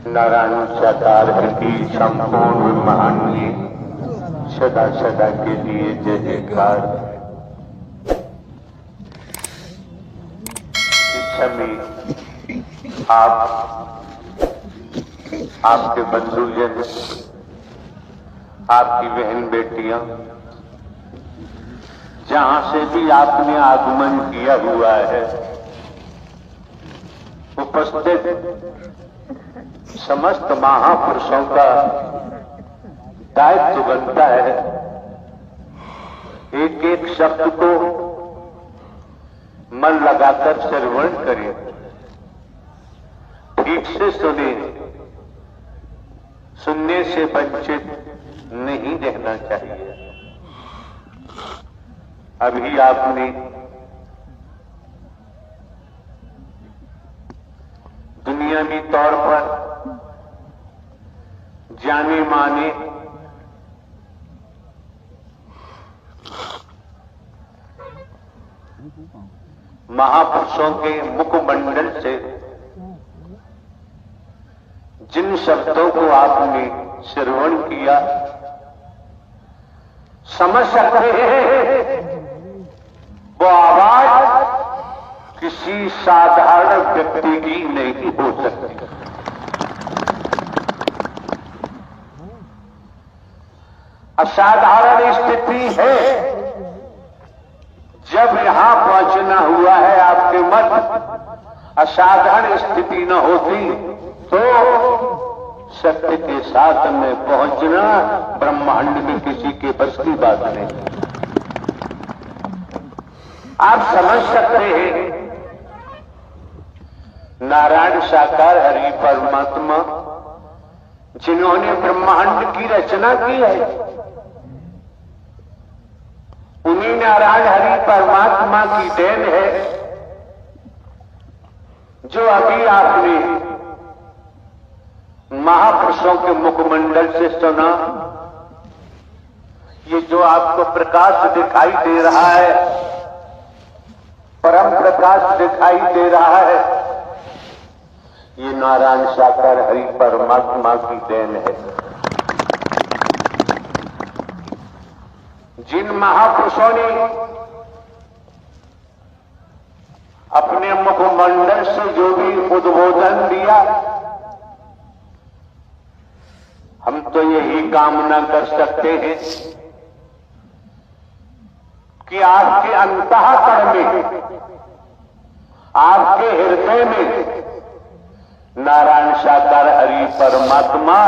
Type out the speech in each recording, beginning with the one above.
नारायण साकार की संपूर्ण महानी सदा सदा के लिए जय जयकार। इस समय आपके बंधुजन, आपकी बहन बेटियां, जहां से भी आपने आगमन किया हुआ है, उपस्थित समस्त महापुरुषों का दायित्व बनता है एक एक शब्द को मन लगाकर श्रवण करें, ठीक से सुने, सुनने से वंचित नहीं रहना चाहिए। अभी आपने दुनियावी तौर पर जाने माने महापुरुषों के मुखमंडल से जिन शब्दों को आपने श्रवण किया, समझ सकते हैं वो आवाज किसी साधारण व्यक्ति की नहीं हो सकती। असाधारण स्थिति है जब यहां पहुंचना हुआ है आपके मत। असाधारण स्थिति न होती तो सत्य के साथ में पहुंचना ब्रह्मांड में किसी के बस की बात नहीं। आप समझ सकते हैं नारायण साकार हरि परमात्मा जिन्होंने ब्रह्मांड की रचना की है, उन्हीं नारायण हरि परमात्मा की देन है जो अभी आपने महापुरुषों के मुखमंडल से सुना। ये जो आपको प्रकाश दिखाई दे रहा है, परम प्रकाश दिखाई दे रहा है, ये नारायण साकार हरि परमात्मा की देन है। जिन महापुरुषों ने अपने मुखमंडल से जो भी उद्बोधन दिया, हम तो यही कामना कर सकते हैं कि आपके अंतःकरण में, आपके हृदय में नारायण साकार हरि परमात्मा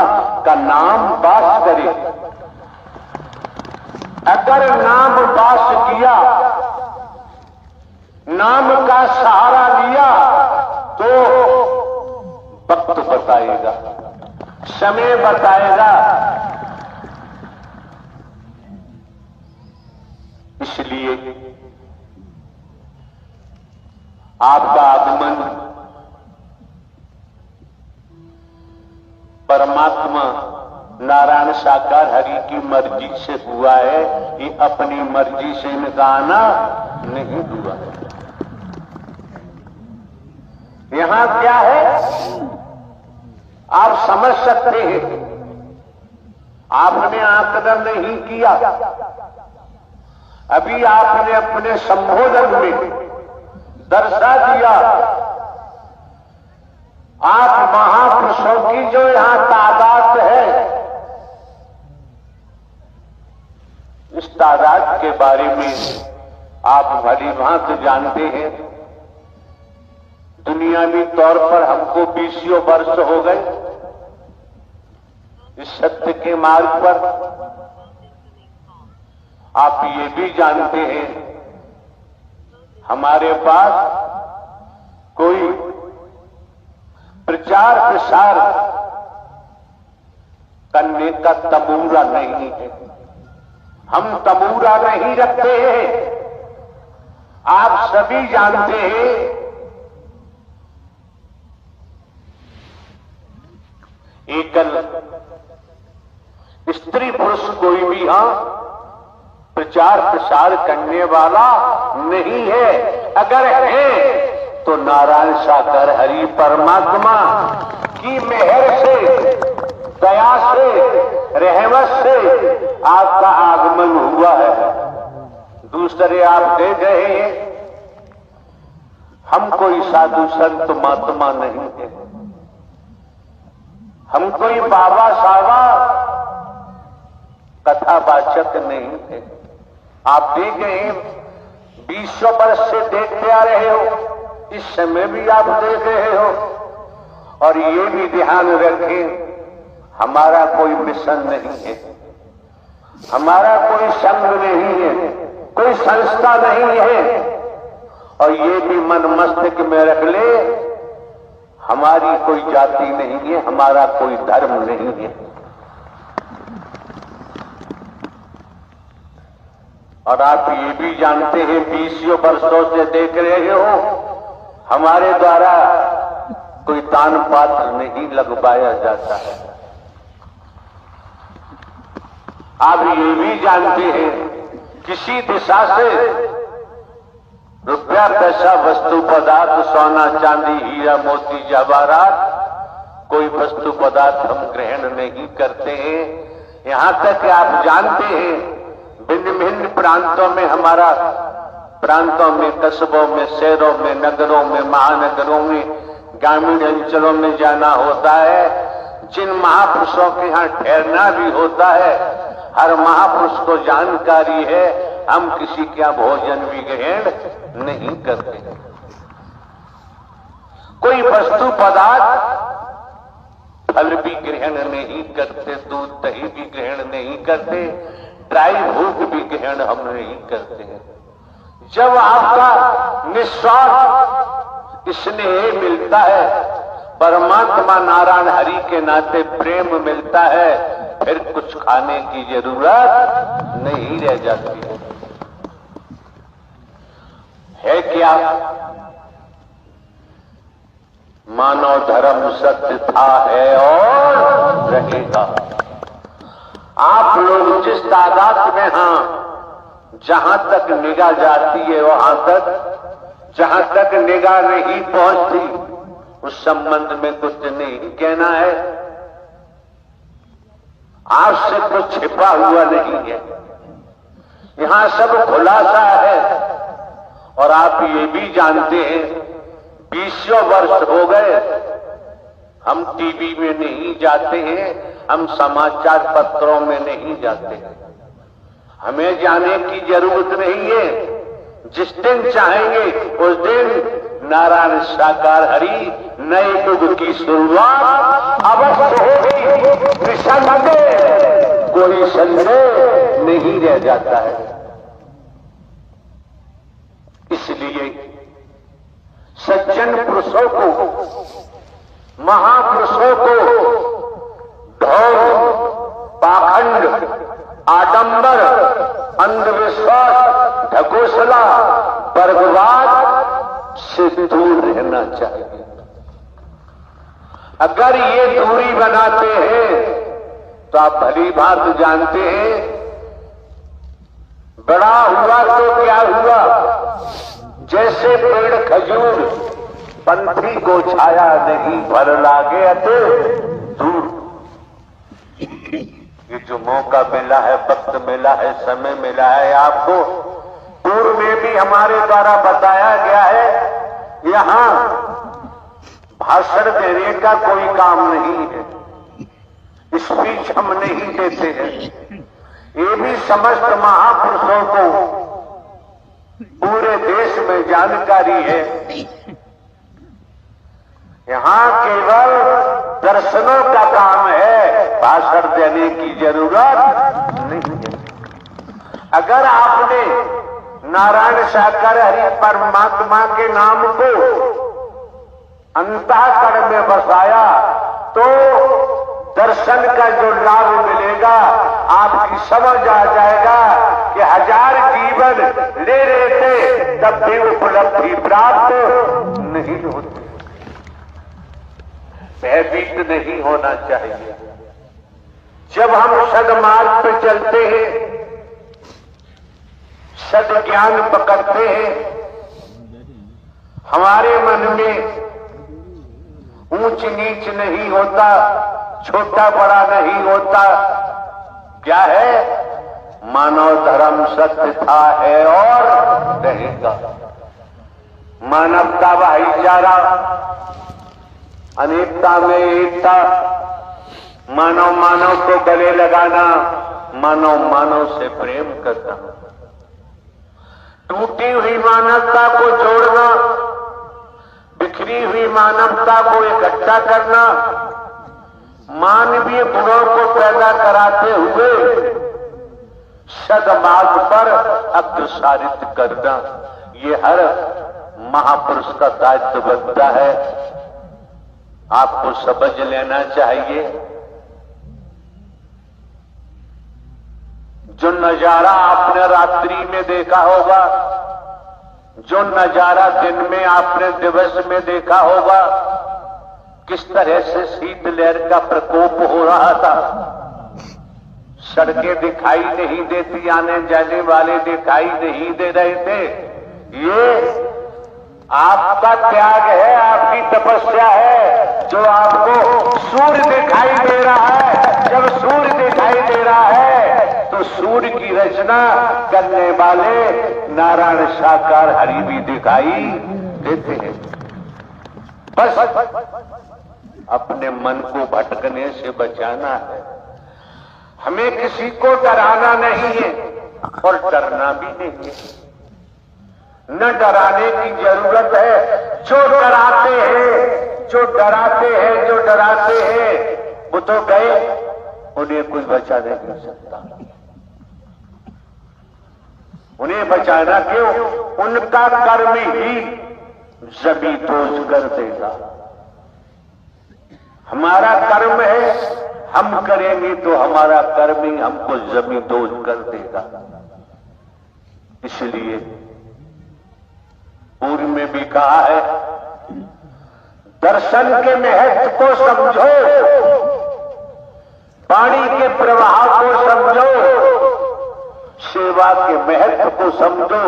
का नाम वास करे। अगर नाम वास किया, नाम का सहारा लिया तो वक्त बताएगा, समय बताएगा। इसलिए आपका आगमन परमात्मा नारायण साकार हरि की मर्जी से हुआ है, ये अपनी मर्जी से इनका आना नहीं हुआ। यहां क्या है आप समझ सकते हैं। आपने आकलन नहीं किया, अभी आपने अपने संबोधन में दर्शा दिया। आप महापुरुषों की जो यहां तादाद है, इस तादाद के बारे में आप भली भांति जानते हैं। दुनियावी तौर पर हमको 20 वर्ष हो गए इस सत्य के मार्ग पर। आप ये भी जानते हैं हमारे पास कोई प्रचार प्रसार करने का तबूरा नहीं है। हम तबूरा नहीं रखते हैं। आप सभी जानते हैं एकल स्त्री पुरुष कोई भी प्रचार प्रसार करने वाला नहीं है। अगर है तो नारायण साकार हरि परमात्मा की मेहर से, दया से, रहमत से आपका आगमन हुआ है। दूसरे आप दे गए हैं। हम कोई साधु संत महात्मा नहीं है, हम कोई बाबा सावा कथावाचक नहीं थे। आप दे गए, 20 वर्ष से देखते आ रहे हो, इस समय भी आप देख रहे हो। और ये भी ध्यान रखें, हमारा कोई मिशन नहीं है, हमारा कोई संघ नहीं है, कोई संस्था नहीं है। और ये भी मन मस्तिष्क में रख ले, हमारी कोई जाति नहीं है, हमारा कोई धर्म नहीं है। और आप ये भी जानते हैं, 20 वर्षों से देख रहे हो, हमारे द्वारा कोई दान पात्र नहीं लगवाया जाता है। आप ये भी जानते हैं, किसी दिशा से रुपया पैसा वस्तु पदार्थ सोना चांदी हीरा मोती जवाहरात कोई वस्तु पदार्थ हम ग्रहण नहीं करते हैं। यहां तक कि आप जानते हैं, भिन्न भिन्न प्रांतों में, हमारा प्रांतों में, कस्बों में, शहरों में, नगरों में, महानगरों में, ग्रामीण अंचलों में जाना होता है। जिन महापुरुषों के यहाँ ठहरना भी होता है, हर महापुरुष को जानकारी है, हम किसी का भोजन भी ग्रहण नहीं करते। कोई वस्तु पदार्थ फल भी ग्रहण नहीं करते, दूध दही भी ग्रहण नहीं करते, ड्राई फ्रूट भी ग्रहण हम नहीं करते हैं। जब आपका निस्वार्थ स्नेह मिलता है, परमात्मा नारायण हरि के नाते प्रेम मिलता है, फिर कुछ खाने की जरूरत नहीं रह जाती है क्या? मानव धर्म सत्य था, है और रहेगा। आप लोग जिस तादाद में, हाँ, जहां तक निगाह जाती है वहां तक, जहां तक निगाह नहीं पहुंचती उस संबंध में कुछ नहीं कहना है। आपसे कुछ छिपा हुआ नहीं है, यहां सब खुलासा है। और आप ये भी जानते हैं, 20 वर्ष हो गए हम टीवी में नहीं जाते हैं, हम समाचार पत्रों में नहीं जाते हैं। हमें जाने की जरूरत नहीं है। जिस दिन चाहेंगे उस दिन नारायण साकार हरि नए युग की शुरुआत अवश्य होगी। निसंदेह कोई संदेह नहीं रह जाता है। इसलिए सज्जन पुरुषों को, महापुरुषों को ढोंग, पाखंड, आडंबर, अंधविश्वास, ढकोसला, वर्गवाद से दूर रहना चाहिए। अगर ये दूरी बनाते हैं तो आप भली बात जानते हैं, बड़ा हुआ तो क्या हुआ, जैसे पेड़ खजूर पंथी को छाया नहीं भर लागे अते दूर। ये जो मौका मिला है, वक्त मिला है, समय मिला है आपको, पूर्व में भी हमारे द्वारा बताया गया है, यहां भाषण देने का कोई काम नहीं है, स्पीच हम नहीं देते हैं। ये भी समस्त महापुरुषों को पूरे देश में जानकारी है। यहां केवल दर्शनों का काम है, भाषण देने की जरूरत नहीं है। अगर आपने नारायण साकार हरि परमात्मा के नाम को अंतःकरण में बसाया तो दर्शन का जो लाभ मिलेगा आपकी समझ आ जाएगा कि 1000 जीवन ले रहे थे तब भी उपलब्धि प्राप्त नहीं होती। भयभीत नहीं होना चाहिए। जब हम सदमार्ग पे चलते हैं, सद्ज्ञान पकड़ते हैं, हमारे मन में ऊंच नीच नहीं होता, छोटा बड़ा नहीं होता। क्या है? मानव धर्म सत्य था, है और रहेगा। मानवता भाईचारा, अनेकता में एकता, मानव मानव को गले लगाना, मानव मानव से प्रेम करना, टूटी हुई मानवता को जोड़ना, बिखरी हुई मानवता को इकट्ठा करना, मानवीय गुणों को पैदा कराते हुए सद्मार्ग पर अग्रसारित करना, ये हर महापुरुष का दायित्व बनता है। आपको समझ लेना चाहिए। जो नजारा आपने रात्रि में देखा होगा, जो नजारा दिन में आपने दिवस में देखा होगा, किस तरह से शीतलहर का प्रकोप हो रहा था। सड़कें दिखाई नहीं देती, आने जाने वाले दिखाई नहीं दे रहे थे। ये आपका त्याग है, आपकी तपस्या है, जो आपको सूर्य दिखाई दे रहा है। जब सूर्य दिखाई दे रहा है तो सूर्य की रचना करने वाले नारायण साकार हरि भी दिखाई देते हैं। बस अपने मन को भटकने से बचाना है। हमें किसी को डराना नहीं है और डरना भी नहीं है। न डराने की जरूरत है। जो डराते हैं, जो डराते हैं, जो डराते हैं, वो तो गए, उन्हें कोई बचा नहीं सकता। उन्हें बचाना क्यों? उनका कर्म ही जमी दोष कर देगा। हमारा कर्म है, हम करेंगे तो हमारा कर्म ही हमको जमी दोष कर देगा। इसलिए पूर्व में भी कहा है, दर्शन के महत्व को समझो, पानी के प्रवाह को समझो, सेवा के महत्व को समझो।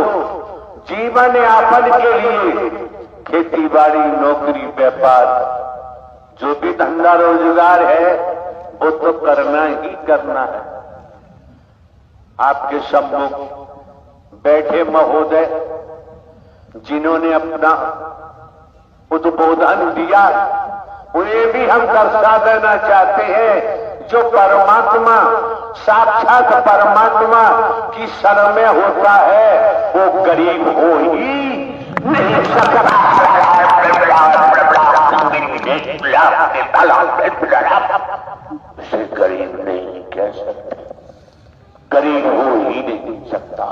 जीवन यापन के लिए खेती बाड़ी, नौकरी, व्यापार, जो भी धंधा रोजगार है वो तो करना ही करना है। आपके सम्मुख बैठे महोदय जिन्होंने अपना उद्बोधन दिया, उन्हें भी हम दर्शा देना चाहते हैं। जो परमात्मा, साक्षात परमात्मा की शरण में होता है वो गरीब हो ही नहीं सकता। उसे गरीब नहीं कह सकते, गरीब हो ही नहीं सकता।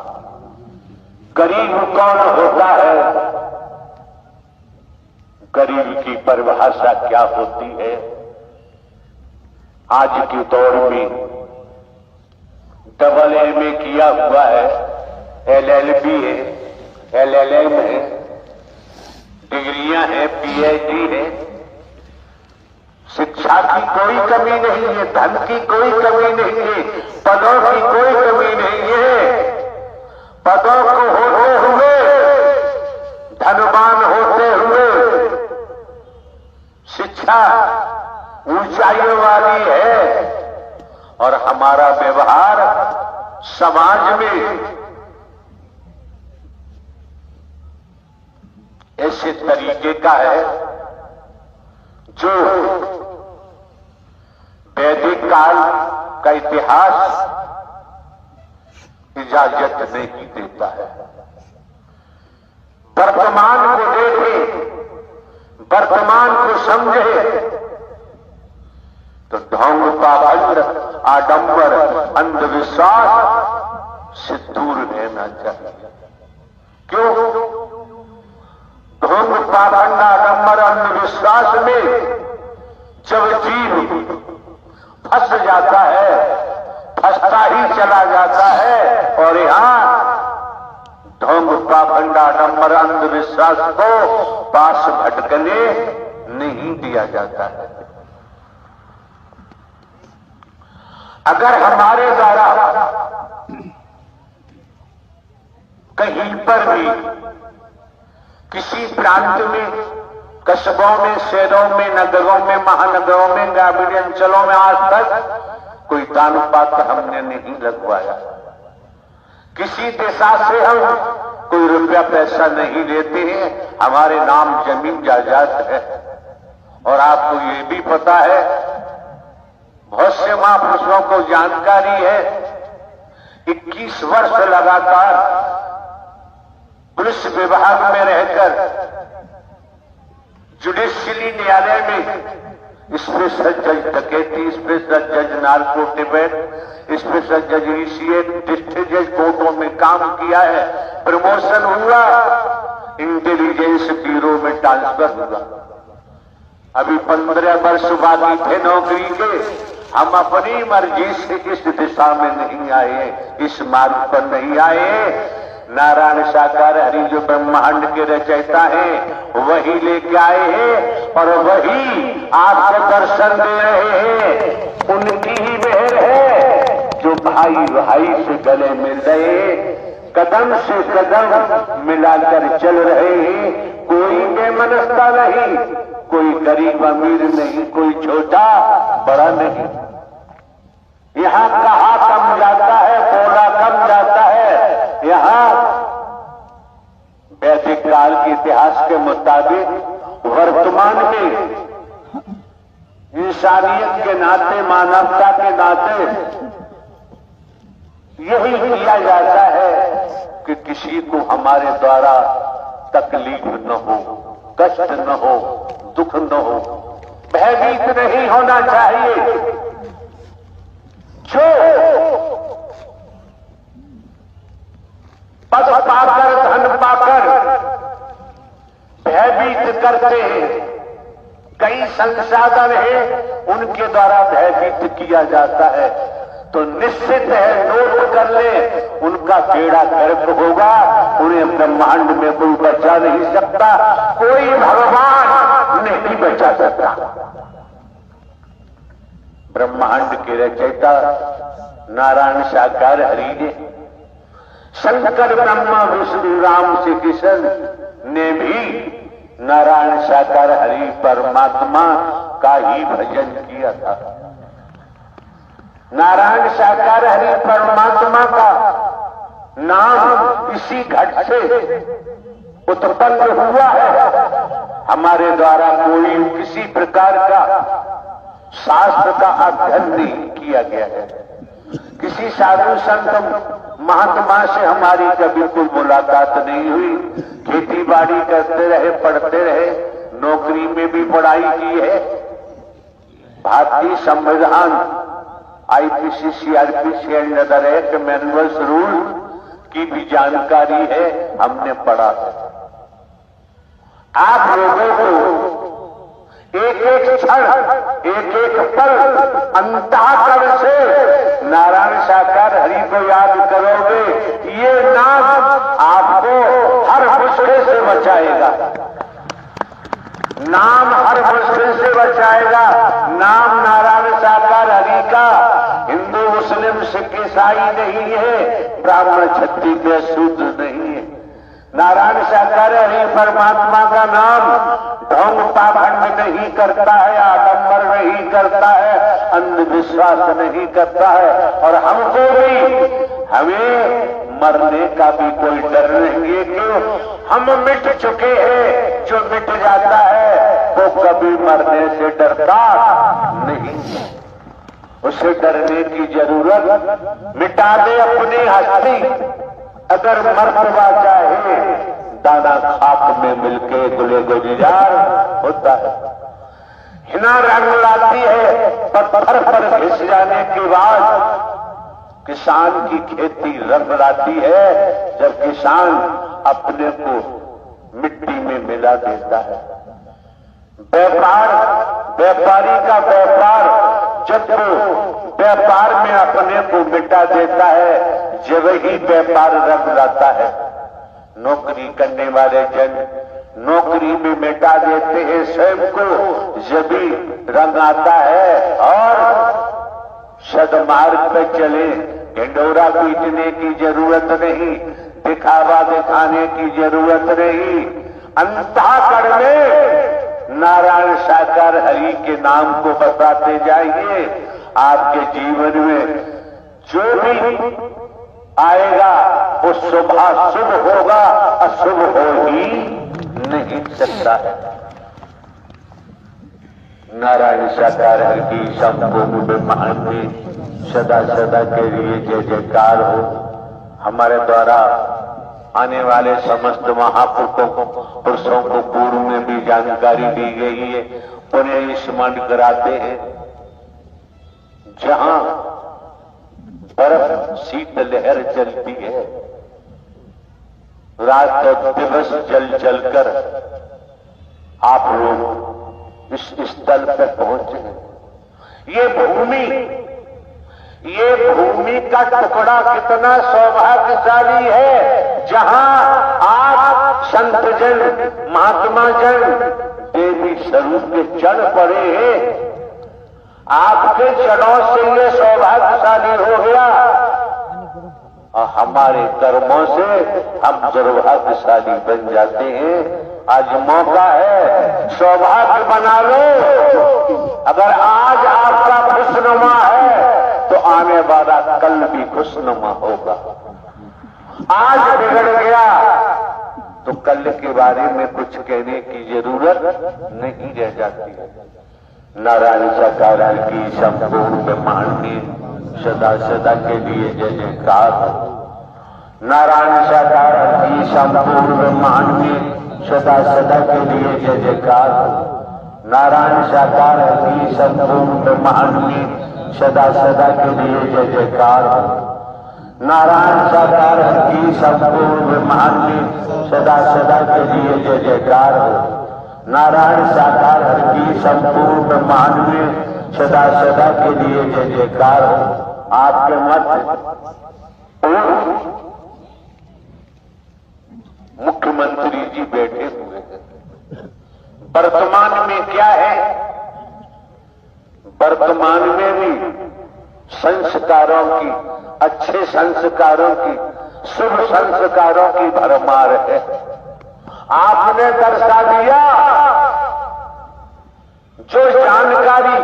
गरीब कौन होता है? गरीब की परिभाषा क्या होती है? आज के दौर में डबल एमए किया हुआ है, एलएलबी है, एलएलएम है, डिग्रियां हैं, पीएचडी है। शिक्षा की कोई कमी नहीं है, धन की कोई कमी नहीं है, पदों की कोई कमी नहीं है। पदों को होते हुए, धनवान होते हुए शिक्षा ऊंचाइयों वाली है और हमारा व्यवहार समाज में ऐसे तरीके का है जो वैदिक काल का इतिहास इजाजत नहीं देता है। वर्तमान को देखें, वर्तमान को समझे तो ढोंग, पाखंड, आडंबर, अंधविश्वास से दूर रहना चाहिए। क्यों? ढोंग, पाखंड, आडंबर, अंधविश्वास में जब जीव फंस जाता है, फंसता ही चला जाता है और यहां ढोंग, पाखंड, आडंबर, अंधविश्वास को पास भटकने नहीं दिया जाता है। अगर हमारे द्वारा कहीं पर भी किसी प्रांत में कस्बों में, शहरों में, नगरों में, महानगरों में, ग्रामीण अंचलों में आज तक कोई दान पात्र हमने नहीं लगवाया। किसी दिशा से हम कोई रुपया पैसा नहीं लेते हैं, हमारे नाम जमीन जायदाद है। और आपको ये भी पता है, बहुत से महापुरुषों को जानकारी है, 21 वर्ष लगातार पुलिस विभाग में रहकर जुडिशियली न्यायालय में स्पेशल जज डकैती, स्पेशल जज नार्को टिबेट, स्पेशल जज ईसीएट, डिस्ट्रिक्ट जज कोर्टों में काम किया है। प्रमोशन हुआ, इंटेलिजेंस ब्यूरो में ट्रांसफर हुआ। अभी 15 वर्ष बाकी थे नौकरी के। हम अपनी मर्जी से इस दिशा में नहीं आए, इस मार्ग पर नहीं आए। नारायण साकार हरि जो ब्रह्मांड के रचयिता हैं वही लेके आए हैं और वही आपको दर्शन दे रहे हैं। उनकी ही मेहर है जो भाई भाई से गले मिल रहे, कदम से कदम मिलाकर चल रहे हैं। कोई बेमनस्ता नहीं, कोई गरीब अमीर नहीं, कोई छोटा बड़ा नहीं। यहाँ कहा कम जाता है, बोला कम जाता है। यहाँ वैदिक काल के इतिहास के मुताबिक वर्तमान में इंसानियत के नाते, मानवता के नाते यही किया जाता है कि किसी को हमारे द्वारा तकलीफ न हो, कष्ट न हो, दुख न हो, भयभीत नहीं होना चाहिए। जो पद पाकर, धन पाकर भयभीत करते हैं, कई संसाधन हैं उनके द्वारा भयभीत किया जाता है, तो निश्चित है, नोट कर ले, उनका बेड़ा गर्क होगा। उन्हें ब्रह्मांड में कोई बचा नहीं सकता, कोई भगवान नहीं बचा सकता। ब्रह्मांड के रचयिता नारायण साकार हरि ने, शंकर ब्रह्मा विष्णु राम श्री कृष्ण ने भी नारायण साकार हरि परमात्मा का ही भजन किया था। नारायण साकार हरि परमात्मा का नाम इसी घट से उत्पन्न हुआ है। हमारे द्वारा कोई किसी प्रकार का शास्त्र का अध्ययन नहीं किया गया है। किसी साधु संत महात्मा से हमारी कभी कोई मुलाकात नहीं हुई। खेती बाड़ी करते रहे, पढ़ते रहे, नौकरी में भी पढ़ाई की है। भारतीय संविधान, IPC, CrPC and other act, manuals, rule की भी जानकारी है, हमने पढ़ा है। आप लोगों को एक एक क्षण, एक एक पल अंतःकरण से नारायण साकार हरि को याद करोगे, ये नाम आपको हर मुश्किल से बचाएगा। नाम हर मुश्किल से बचाएगा। नाम नारायण साकार हरि का हिंदू, मुस्लिम, सिख, ईसाई नहीं है, ब्राह्मण, क्षत्रिय, शूद्र नहीं है। नारायण साकार हरि परमात्मा का नाम ढोंग पाखंड नहीं करता है, आडंबर नहीं करता है, अंधविश्वास नहीं करता है। और हमको भी, हमें मरने का भी कोई डर नहीं है। क्यों? हम मिट चुके हैं। जो मिट जाता है वो कभी मरने से डरता नहीं, उसे डरने की जरूरत। मिटा दे अपनी हस्ती, अगर मरतबा चाहे दाना खाक में मिलके गुले गुलजार होता है। हिना रंग लाती है, पत्थर पर घिस जाने के बाद किसान की खेती रंग लाती है, जब किसान अपने को मिट्टी में मिला देता है। व्यापार, व्यापारी का व्यापार जब वो व्यापार में अपने को मिटा देता है, जब ही व्यापार रंग लाता है। नौकरी करने वाले जन नौकरी में मिटा देते हैं स्वयं को, जब भी रंग आता है। और सदमार्ग पे चले, ढिंडोरा पीटने की जरूरत नहीं, दिखावा दिखाने की जरूरत नहीं। अंतःकरण में नारायण साकार हरि के नाम को बताते जाइए। आपके जीवन में जो भी आएगा वो शुभ होगा, अशुभ हो ही नहीं सकता है। नारायण साकार हरि की संपूर्ण ब्रह्मांड में सदा सदा के लिए जय जयकार हो। हमारे द्वारा आने वाले समस्त महापुरुषों को पूर्व में भी जानकारी दी गई है, उन्हें स्मरण कराते हैं। जहां बर्फ शीत लहर चलती है, रात और दिवस जल चलकर आप लोग इस स्थल पर पहुंचे। ये भूमि का टुकड़ा कितना सौभाग्यशाली है, जहां आप संत जन, महात्मा जन, देवी स्वरूप के चरण पड़े हैं। आपके चरणों से ये सौभाग्यशाली हो गया और हमारे कर्मों से हम दुर्भाग्यशाली बन जाते हैं। आज मौका है, सौभाग्य बना लो। अगर आज आपका खुशनुमा है तो आने वाला कल भी खुशनुमा होगा। आज बिगड़ गया तो कल के बारे में कुछ कहने की जरूरत नहीं रह जाती है। नारायण साकार की संपूर्ण ब्रह्मांड में सदा सदा के लिए जय जयकार हो। नारायण साकार की संपूर्ण ब्रह्मांड में सदा सदा के लिए जय जयकार हो। नारायण साकार की संपूर्ण ब्रह्मांड में सदा सदा के लिए जय जयकार हो। नारायण साकार की संपूर्ण ब्रह्मांड में सदा सदा के लिए जय जयकार हो। नारायण साकार की संपूर्ण ब्रह्मांड में सदा सदा के लिए जय जयकार हो। आपके मत मुख्यमंत्री जी बैठे हुए हैं। वर्तमान में क्या है? वर्तमान में भी संस्कारों की, अच्छे संस्कारों की, शुभ संस्कारों की भरमार है। आपने दर्शा दिया जो जानकारी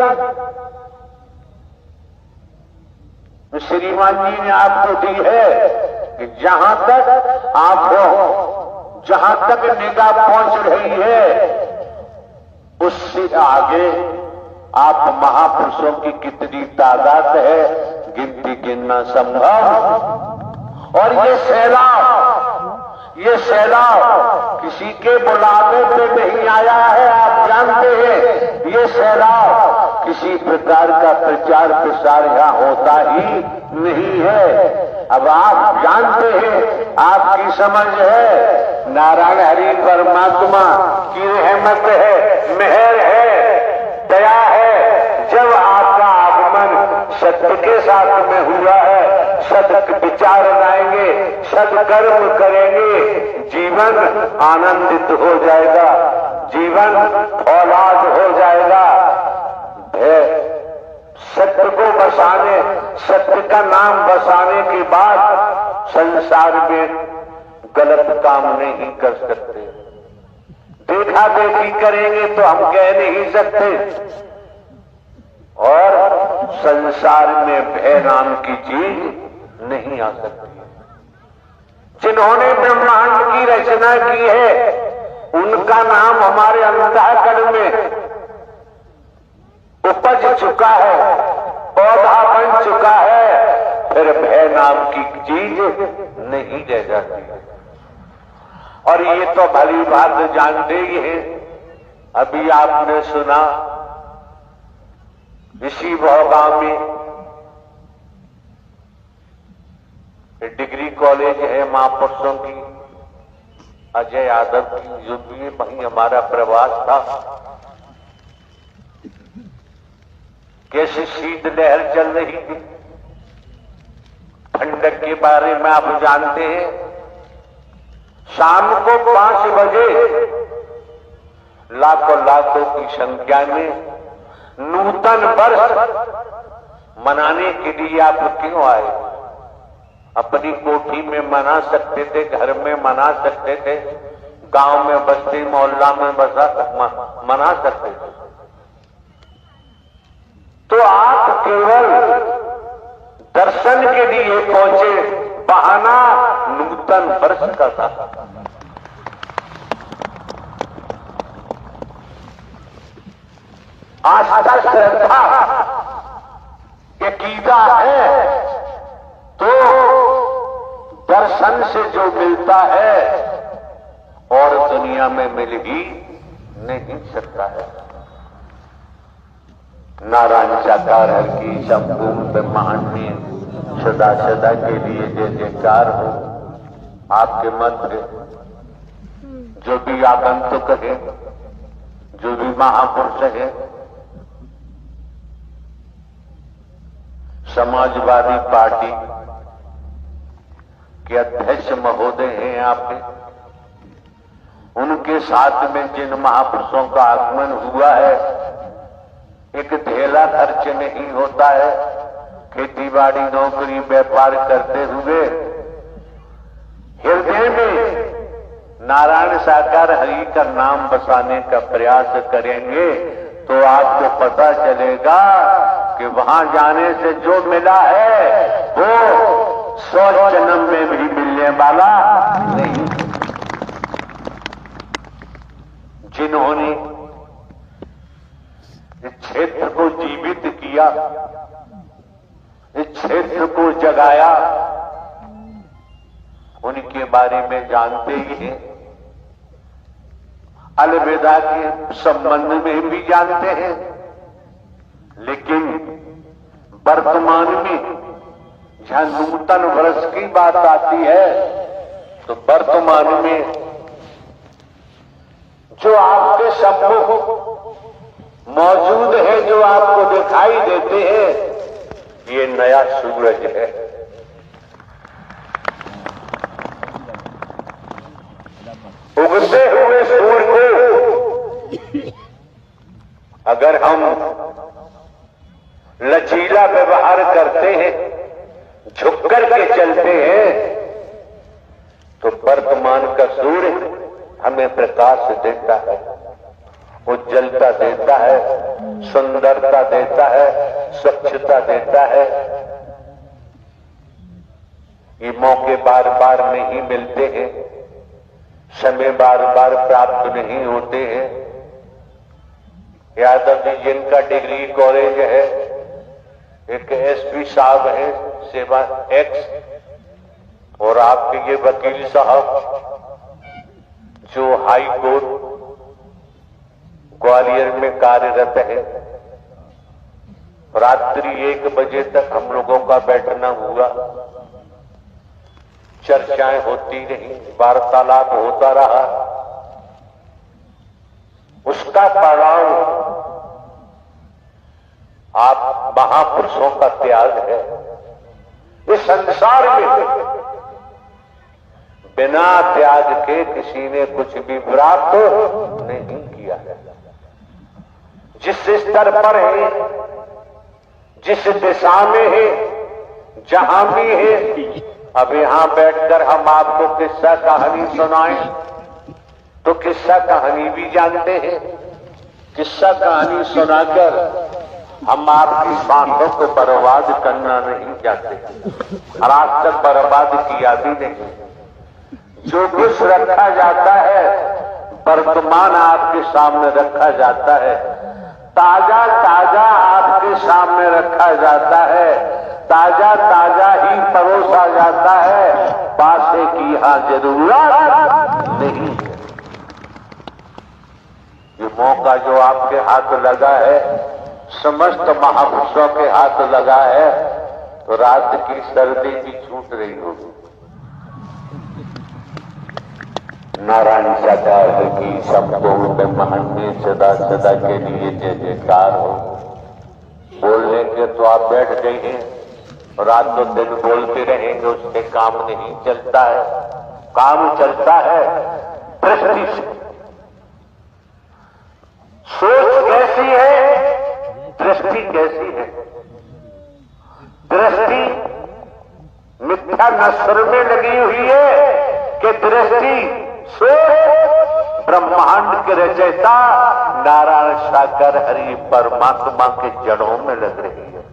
श्रीमान जी ने आपको दी है कि जहां तक आप हो, जहां तक निगाह पहुंच रही है, उससे आगे आप महापुरुषों की कितनी तादाद है गिनती गिनना संभव। और ये सैलाब किसी के बुलावे पे नहीं आया है। आप जानते हैं ये सैलाब किसी प्रकार का प्रचार प्रसार यहाँ होता ही नहीं है। अब आप जानते हैं, आपकी समझ है, नारायण हरि परमात्मा की रहमत है, मेहर है, दया है। जब आपका आगमन सत्य के साथ में हुआ है, सद विचार लाएंगे, सदकर्म करेंगे, जीवन आनंदित हो जाएगा, जीवन औलाद हो जाएगा। सत्य को बसाने, सत्य का नाम बसाने के बाद संसार में गलत काम नहीं कर सकते। देखा देखी करेंगे तो हम कह नहीं सकते। और संसार में भय नाम की चीज नहीं आ सकती। जिन्होंने ब्रह्मांड की रचना की है, उनका नाम हमारे अंतःकरण में उपज चुका है, पौधा बन चुका है। फिर भय नाम की चीज नहीं रह जाती। और ये तो भली बात जानते ही हैं। अभी आपने सुना इसी भोगांव में डिग्री कॉलेज है महापुरुषों की, अजय यादव की, जो भी वहीं हमारा प्रवास था। कैसे शीत लहर चल रही थी। ठंडक के बारे में आप जानते हैं, शाम को 5 बजे लाखों की संख्या में नूतन वर्ष मनाने के लिए आप क्यों आए? अपनी कोठी में मना सकते थे, घर में मना सकते थे, गांव में, बस्ती मोहल्ला में मना करते थे। तो आप केवल दर्शन के लिए पहुंचे, बहाना नूतन वर्ष का था। आस्था श्रद्धा अकीदा है तो दर्शन से जो मिलता है और दुनिया में मिल ही नहीं सकता है। नारायण साकार हर की संपूर्ण ब्रह्मांड सदा सदा के लिए जय जयकार हो। आपके मंत्र जो भी आगंतुक है, जो भी महापुरुष है, समाजवादी पार्टी के अध्यक्ष महोदय हैं आपके, उनके साथ में जिन महापुरुषों का आगमन हुआ है, एक ढेला खर्च नहीं होता है। खेतीबाड़ी नौकरी व्यापार करते हुए हृदय में नारायण साकार हरि का नाम बसाने का प्रयास करेंगे तो आपको पता चलेगा कि वहां जाने से जो मिला है वो 100 जन्म में भी मिलने वाला नहीं। जिन्होंने इस क्षेत्र को जीवित किया, इस क्षेत्र को जगाया, उनके बारे में जानते ही हैं। अलविदा के संबंध में भी जानते हैं, लेकिन वर्तमान में जहां नूतन वर्ष की बात आती है तो वर्तमान में जो आपके सम्मुख मौजूद है, जो आपको दिखाई देते हैं, ये नया सूरज है। उगते हुए सूर्य को अगर हम लचीला व्यवहार करते हैं, झुक करके चलते हैं, तो वर्तमान का सूर्य हमें प्रकाश देता है, उज्जवलता देता है, सुंदरता देता है, स्वच्छता देता है। ये मौके बार बार नहीं मिलते हैं, समय बार बार प्राप्त नहीं होते हैं। यादव जी जिनका डिग्री कॉलेज है, एक एसपी साहब है सेवा एक्स, और आपके ये वकील साहब जो हाई कोर्ट ग्वालियर में कार्यरत है, रात्रि 1 बजे तक हम लोगों का बैठना हुआ, चर्चाएं होती रही, वार्तालाप होता रहा। उसका परिणाम आप महापुरुषों का त्याग है। इस संसार में बिना त्याग के किसी ने कुछ भी प्राप्त नहीं किया है। जिस स्तर पर है, जिस दिशा में है, जहां भी है, अब यहां बैठकर हम आपको किस्सा कहानी सुनाएं तो किस्सा कहानी भी जानते हैं। किस्सा कहानी सुनाकर हम आपकी सांसों को बर्बाद करना नहीं चाहते, और आज तक बर्बाद किया भी नहीं। जो कुछ रखा जाता है वर्तमान आपके सामने रखा जाता है, ताजा ताजा आपके सामने रखा जाता है, ताजा ताजा ही परोसा जाता है, पासे की यहां जरूरत नहीं। ये मौका जो आपके हाथ लगा है, समस्त महापुरुषों के हाथ लगा है, तो रात की सर्दी भी छूट रही होगी। नारायण साकार की संपूर्ण ब्रह्मांड में सदा सदा के लिए जय जयकार हो। बोलने के तो आप बैठ गए हैं, रात तो दिन बोलते रहेंगे, उससे काम नहीं चलता है। काम चलता है दृष्टि से। सोच कैसी है, दृष्टि कैसी है। दृष्टि मिथ्या नस्र में लगी हुई है कि दृष्टि सोच ब्रह्मांड के रचयिता नारायण सागर हरि परमात्मा के जड़ों में लग रही है।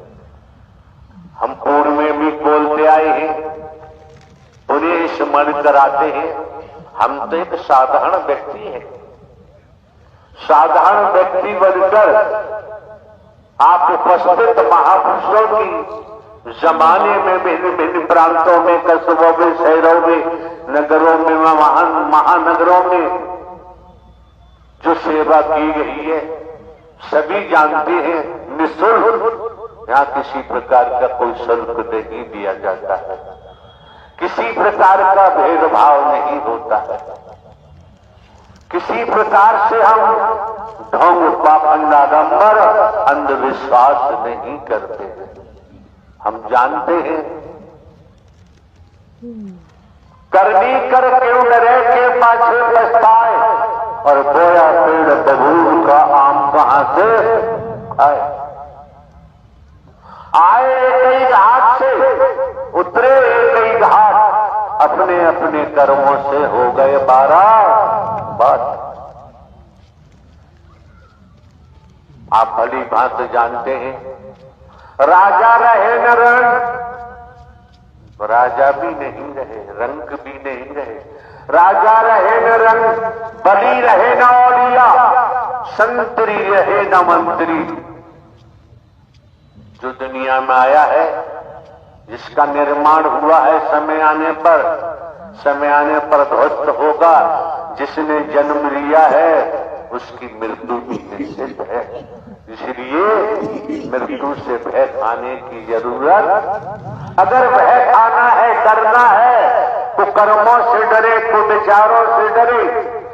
हम पूर्व में भी बोलते आए हैं, उन्हें स्मरण कराते हैं। हम तो एक साधारण व्यक्ति हैं। साधारण व्यक्ति बनकर आप उपस्थित महापुरुषों की जमाने में भिन्न भिन्न प्रांतों में, कस्बों में, शहरों में, नगरों में, महानगरों में जो सेवा की गई है सभी जानते हैं। निःशुल्क यहां किसी प्रकार का कोई शुल्क नहीं दिया जाता है, किसी प्रकार का भेदभाव नहीं होता है, किसी प्रकार से हम ढोंग पाखंड आडंबर अंधविश्वास नहीं करते हैं। हम जानते हैं करनी कर क्यों डरे के पाछे पछताए, और बोया पेड़ बबूल का आम कहां से आए। आए एक ही घाट से, उतरे एक ही घाट, अपने अपने कर्मों से हो गए 12 बात। आप भली भांति जानते हैं, राजा रहे न रंग, राजा भी नहीं रहे, रंग भी नहीं रहे। राजा रहे न रंग, बली रहे न औलिया, संतरी रहे न मंत्री। जो दुनिया में आया है, जिसका निर्माण हुआ है, समय आने पर ध्वस्त होगा। जिसने जन्म लिया है उसकी मृत्यु भी निश्चित है। इसलिए मृत्यु से भय खाने की जरूरत, अगर भय खाना है, डरना है, तो कर्मों से डरे, तो विचारों से डरे,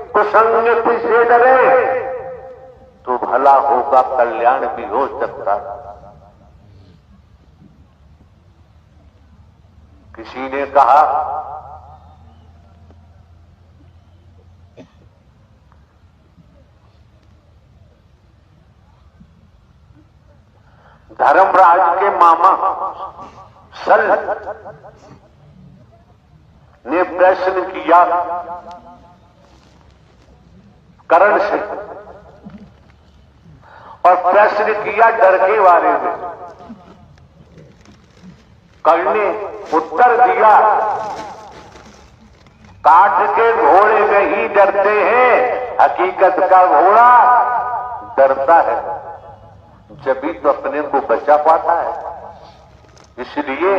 तो संगति से डरे, तो भला होगा, कल्याण भी हो सकता है। किसी ने कहा धर्मराज के मामा सल ने प्रश्न किया कर्ण से, और प्रश्न किया डर के बारे में। कर्ण ने उत्तर दिया, काठ के घोड़े नहीं डरते हैं, हकीकत का घोड़ा डरता है जब भी तो अपने को बचा पाता है। इसलिए